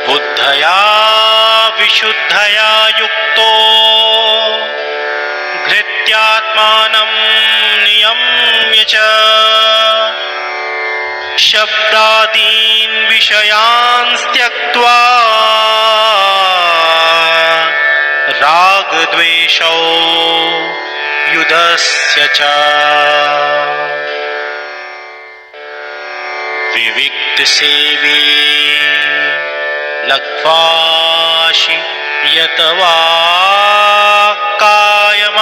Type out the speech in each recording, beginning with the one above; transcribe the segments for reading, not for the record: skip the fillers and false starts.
बुद्धया विशुद्धया युक्तो धृत्यात्मानं नियम्य च शब्दादीन् विषयान् त्यक्त्वा रागद्वेषौ युधस्य च विविक्तसेवी लक्ष्वाशि यतवा कायमानसाः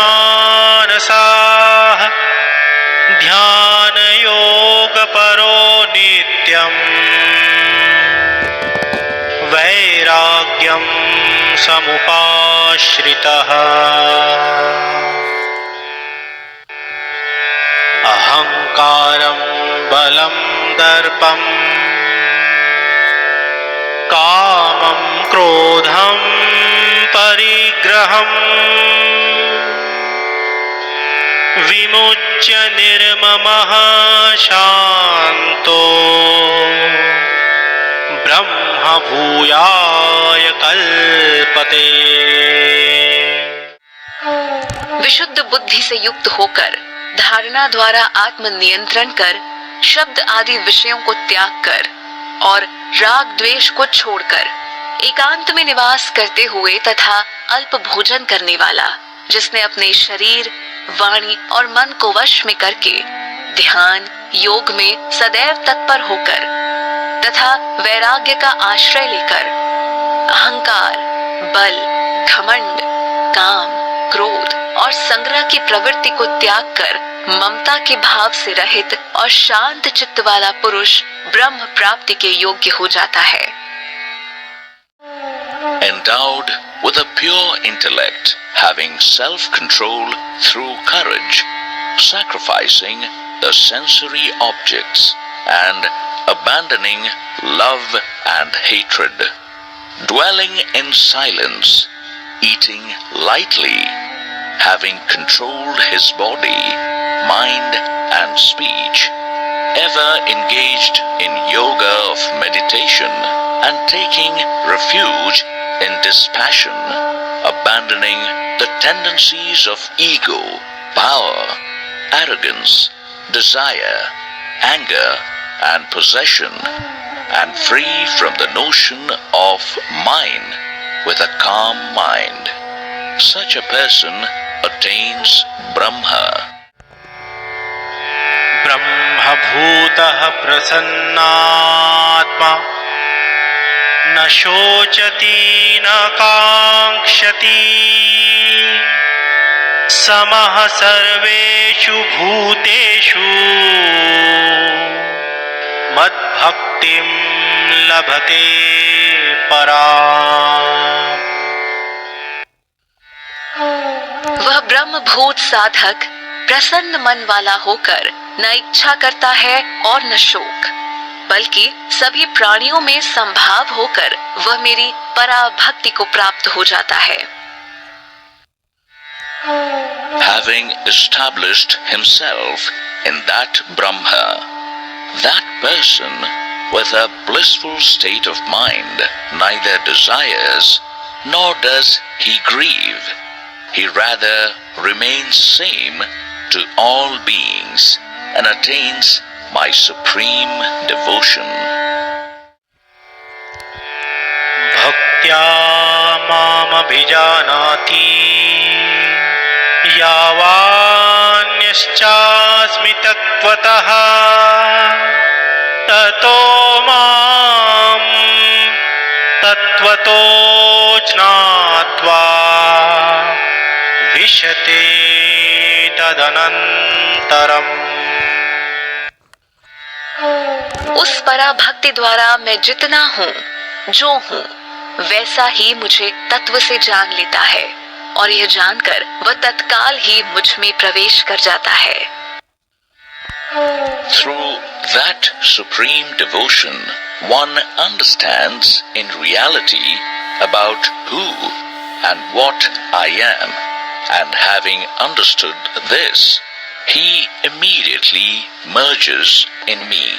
ध्यानयोगपरो नित्यम् वैराग्यं समुपाश्रितः अहंकारं बलं दर्पं कामं क्रोधं परिग्रहम् विमुच्य निर्ममः शान्तो ब्रह्म भूयाय कल्पते। विशुद्ध बुद्धि से युक्त होकर धारणा द्वारा आत्म नियंत्रण कर, शब्द आदि विषयों को त्याग कर और राग द्वेष को छोड़कर एकांत में निवास करते हुए तथा अल्प भोजन करने वाला, जिसने अपने शरीर, वाणी और मन को वश में करके ध्यान योग में सदैव तत्पर होकर तथा वैराग्य का आश्रय लेकर अहंकार, बल, घमंड, काम, क्रोध और संग्रह की प्रवृत्ति को त्याग कर ममता के भाव से रहित और शांत चित्त वाला पुरुष ब्रह्म प्राप्ति के योग्य हो जाता है। Endowed with a pure intellect, having self-control through courage, sacrificing the sensory objects and abandoning love and hatred, dwelling in silence, eating lightly, having controlled his body, mind and speech, ever engaged in yoga of meditation and taking refuge in dispassion, abandoning the tendencies of ego, power, arrogance, desire, anger and possession, and free from the notion of mine with a calm mind. Such a person attains Brahma. ब्रह्मभूतः प्रसन्नात्मा न शोचति न काङ्क्षति समः सर्वेषु भूतेषु मद्भक्तिं लभते पराम्। वह ब्रह्मभूत साधक प्रसन्न मन वाला होकर न इच्छा करता है और न शोक, बल्कि सभी प्राणियों में संभाव होकर वह मेरी पराभक्ति को प्राप्त हो जाता है। Having established himself in that Brahma, that person with a blissful state of mind neither desires nor does he grieve. He rather remains same to all beings and attains my supreme devotion. भक्त्या मामभिजानाति यावान्यश्चास्मि तत्त्वतः ततो मां तत्त्वतो ज्ञात्वा विशते तदनन्तरम्। उस पराभक्ति द्वारा मैं जितना हूँ, जो हूँ, वैसा ही मुझे तत्व से जान लेता है और यह जानकर वह तत्काल ही मुझ में प्रवेश कर जाता है। Through that supreme devotion, one understands in reality about who and what I am, and having understood this, he immediately merges in me.